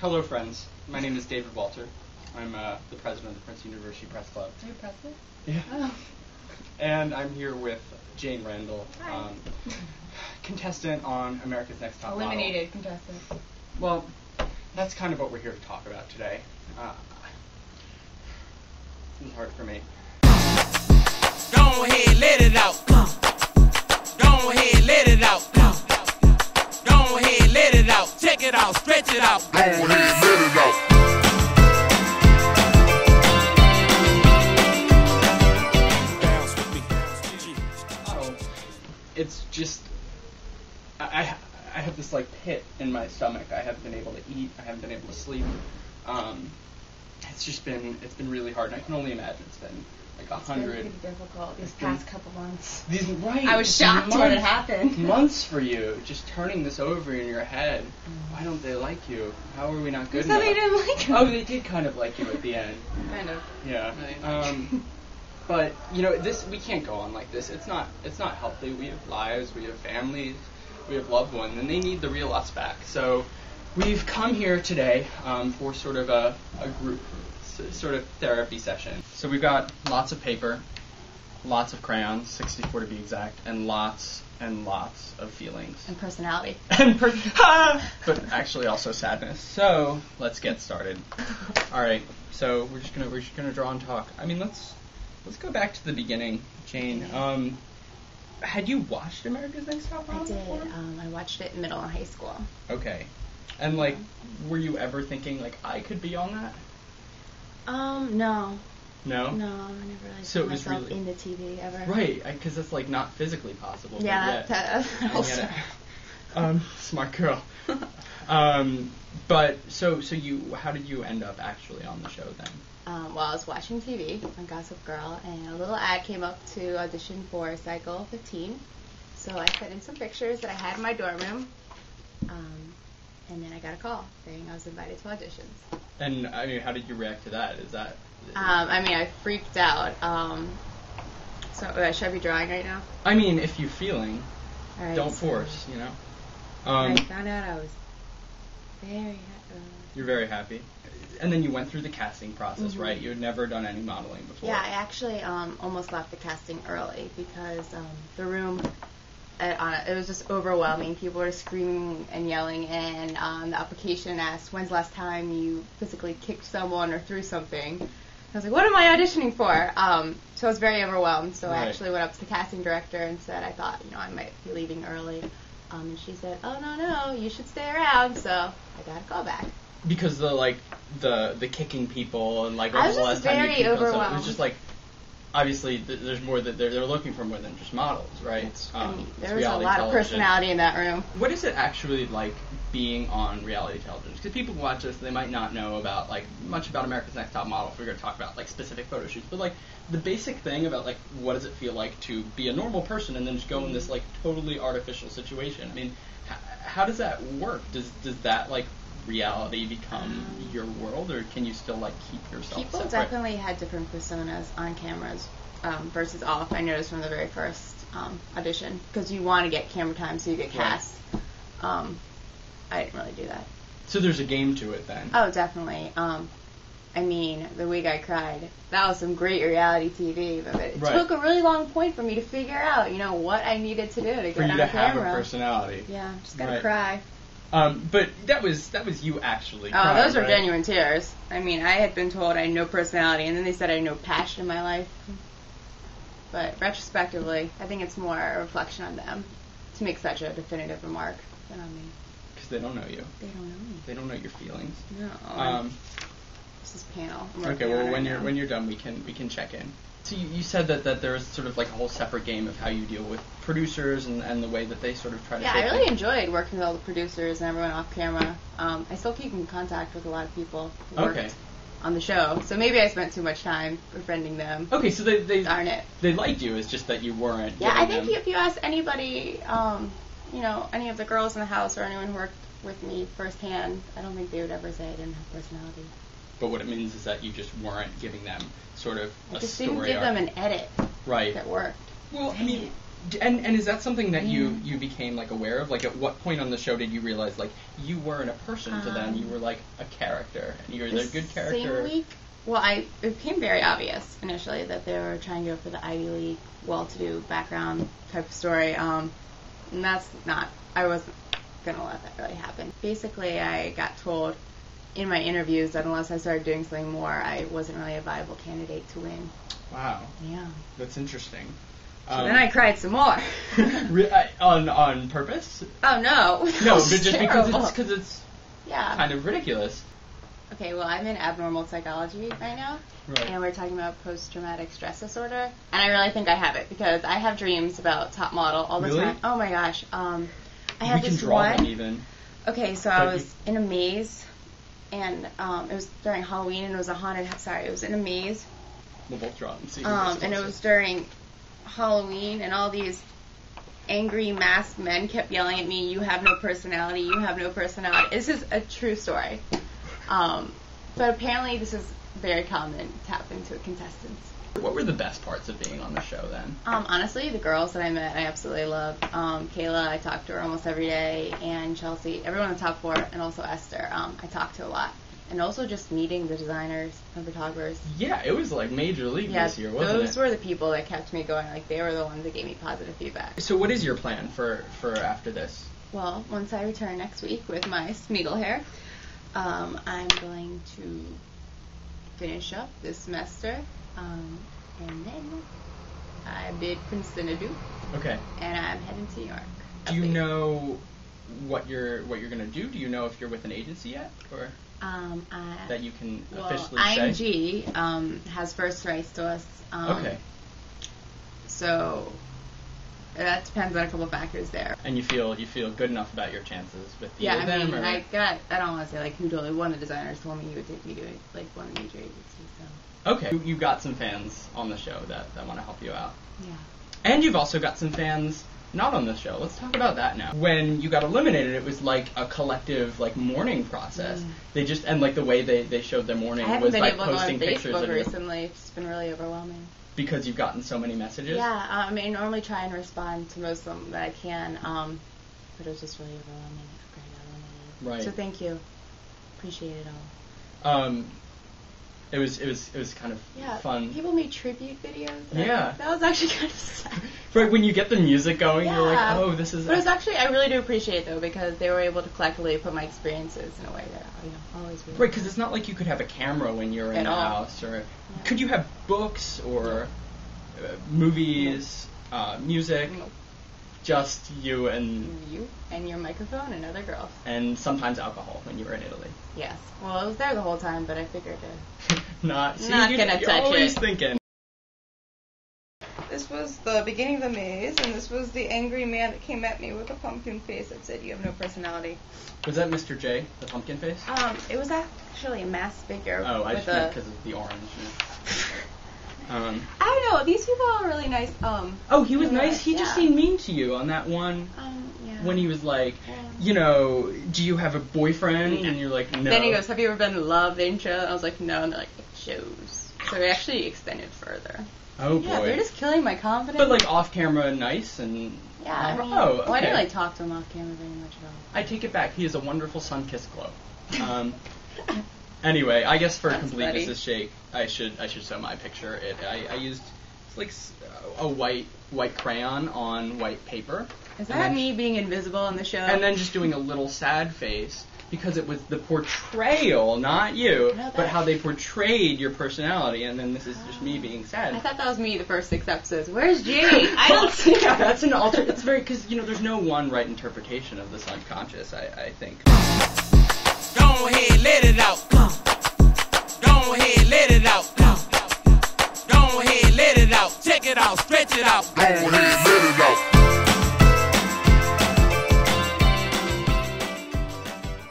Hello, friends. My name is David Walter. I'm the president of the Princeton University Press Club. Are you president? Yeah. Oh. And I'm here with Jane Randall, Hi. contestant on America's Next Top Model. Eliminated contestant. Well, that's kind of what we're here to talk about today. It's hard for me. Go ahead, let it out. Go ahead, let it out. Go ahead, let it out. Check it out, stretch it out. Go ahead, let it out. Bounce with me. Oh, it's just I have this like pit in my stomach. I haven't been able to eat. I haven't been able to sleep. It's been really hard, and I can only imagine it's been like 100. It's been pretty difficult these past couple months. Right. I was shocked when it happened. Months for you, just turning this over in your head. Why don't they like you? How are we not good enough? They didn't like me. Oh, they did kind of like you at the end. Kind of. Yeah. Right. But we can't go on like this. It's not healthy. We have lives. We have families. We have loved ones, and they need the real us back. So we've come here today for sort of a group sort of therapy session. So we've got lots of paper, lots of crayons, 64 to be exact, and lots of feelings. And personality. But actually also sadness. So let's get started. All right. So we're just gonna draw and talk. I mean, let's go back to the beginning, Jane. Had you watched America's Next Top Model? I did. Before? I watched it in middle and high school. Okay. And like, were you ever thinking like I could be on that? No. No. No, I never really So put it was myself really into TV ever. Right, because it's like not physically possible. Yeah, that also. Smart girl. But so you, how did you end up actually on the show then? Well, I was watching TV on Gossip Girl, and a little ad came up to audition for Cycle 15. So I sent in some pictures that I had in my dorm room, and then I got a call saying I was invited to auditions. And I mean, how did you react to that? Is that? I freaked out. So should I be drawing right now? I mean, if you're feeling, All right, don't so force, you know. I found out I was very happy. You're very happy. And then you went through the casting process, Mm-hmm. right? You had never done any modeling before. Yeah, I actually almost left the casting early because the room, it was just overwhelming. People were screaming and yelling, and the application asked, when's the last time you physically kicked someone or threw something? I was like, what am I auditioning for? So I was very overwhelmed, so Right. I actually went up to the casting director and said I thought, I might be leaving early. And she said, oh, no, you should stay around, so I got a call back. Because the kicking people and like I when was the just last time you very kicked on someone, it overwhelmed. was just like obviously there's more that they're looking for more than just models, right? There was a lot of personality in that room. What is it actually like being on reality television? Because people who watch this, they might not know about like much about America's Next Top Model. If we're going to talk about like specific photo shoots, but like the basic thing about like what does it feel like to be a normal person and then just go in this like totally artificial situation? I mean, how does that work? Does that like reality become your world, or can you still like keep yourself People separate? definitely had different personas on cameras versus off. I noticed from the very first audition, because you want to get camera time so you get cast. I didn't really do that. So there's a game to it then. Oh, definitely. I mean, The Week I Cried, that was some great reality TV, but it Right. took a really long point for me to figure out, what I needed to do to For get you on to camera. have a personality. Yeah, just gotta Right. cry. But that was you actually. Oh, crying, those were right? genuine tears. I mean, I had been told I had no personality, and then they said I had no passion in my life. But retrospectively, I think it's more a reflection on them to make such a definitive remark than on me. Because they don't know you. They don't know me. They don't know your feelings. No. This is panel. I'm Okay, working well on it when now. you're done, we can check in. So you said that there was sort of like a whole separate game of how you deal with producers and the way that they sort of try to. Yeah, shape I really things. enjoyed working with all the producers and everyone off camera. I still keep in contact with a lot of people who worked on the show, so maybe I spent too much time befriending them. Okay, so they Darn it. They liked you. It's just that you weren't. Yeah, I giving think them- if you ask anybody, any of the girls in the house or anyone who worked with me firsthand, I don't think they would ever say I didn't have personality. But what it means is that you just weren't giving them sort of I a just story didn't give arc. them an edit Right. that worked. Well, I mean, And is that something that you became like aware of? Like, at what point on the show did you realize like you weren't a person to them? You were like a character, and you were the good character. Same week. Well, it became very obvious initially that they were trying to go for the Ivy League, well-to-do background type of story. And that's not. I wasn't gonna let that really happen. Basically, I got told in my interviews that unless I started doing something more, I wasn't really a viable candidate to win. Wow. Yeah. That's interesting. So then I cried some more. on purpose? Oh no! No, but just because it's yeah, kind of ridiculous. Okay, well, I'm in abnormal psychology right now, and we're talking about post-traumatic stress disorder, and I really think I have it because I have dreams about Top Model all the time. Oh my gosh! I had this one. Them even. Okay, so I was in a maze, and it was during Halloween, and it was a haunted. Sorry, it was in a maze. We'll both draw them. And it was during Halloween, and all these angry masked men kept yelling at me, "You have no personality, you have no personality." This is a true story. But apparently this is very common to happen to contestants. What were the best parts of being on the show then? Honestly, the girls that I met, I absolutely loved. Kayla, I talked to her almost every day, and Chelsea, everyone in the top four, and also Esther, I talked to a lot. And also just meeting the designers and photographers. Yeah, it was like major league this year, wasn't it? Those were the people that kept me going. Like, they were the ones that gave me positive feedback. So what is your plan for after this? Well, once I return next week with my Smeagol hair, I'm going to finish up this semester, and then I bid Princeton adieu. Okay. And I'm heading to New York. Do you know what you're gonna do? Do you know if you're with an agency yet, or that you can officially say? IMG has first rights to us. Okay. So that depends on a couple of factors there. And you feel good enough about your chances with them? I mean, I don't want to say like who totally. One of the designers told me he would take me to like one of the major agencies. So. Okay. You got some fans on the show that want to help you out. Yeah. And you've also got some fans not on the show. Let's talk about that now. When you got eliminated, it was like a collective like mourning process. They just and like the way they showed their mourning was by posting pictures of you. I haven't been able to go on Facebook recently. It's just been really overwhelming. Because you've gotten so many messages? Yeah, I mean, I normally try and respond to most of them that I can, but it was just really overwhelming after I got eliminated. Right. So thank you. Appreciate it all. It was kind of fun. People made tribute videos. Yeah. That was actually kind of sad. Right, when you get the music going, you're like, oh, this is... But it's actually, I really do appreciate it, though, because they were able to collectively put my experiences in a way that, always really... Right, because it's not like you could have a camera when you're in the house, or... Yeah. Could you have books, or movies, music? Nope. Just you and... You and your microphone and other girls. And sometimes alcohol when you were in Italy. Yes. Well, it was there the whole time, but I figured to... not gonna touch it. You're always thinking. This was the beginning of the maze, and this was the angry man that came at me with a pumpkin face that said, "You have no personality." Was that Mr. J, the pumpkin face? It was actually a masked figure. Oh, I just meant because of the orange. I don't know. These people are really nice. Oh, he was nice? He just seemed mean to you on that one. When he was like, do you have a boyfriend? And you're like, no. Then he goes, "Have you ever been in love, didn't you?" I was like, no. And they're like, "It shows." So we actually extended further. Oh, boy. Yeah, they're just killing my confidence. But, like, off-camera nice and... Yeah, I mean... Oh, okay. Well, I didn't really talk to him off-camera very much at all. I take it back. He is a wonderful sun-kissed glow. Anyway, I guess for completeness' sake, I should show my picture. I used, like, a white crayon on white paper. Is that me being invisible on the show? And then just doing a little sad face. Because it was the portrayal, not you, but how they portrayed your personality, and then this is just me being sad. I thought that was me the first 6 episodes. Where's Jane? I don't see her. That's an alter. It's very because there's no one right interpretation of the subconscious. I think. Go ahead, let it out. Go ahead, let it out. Go ahead, let it out. Check it out, stretch it out.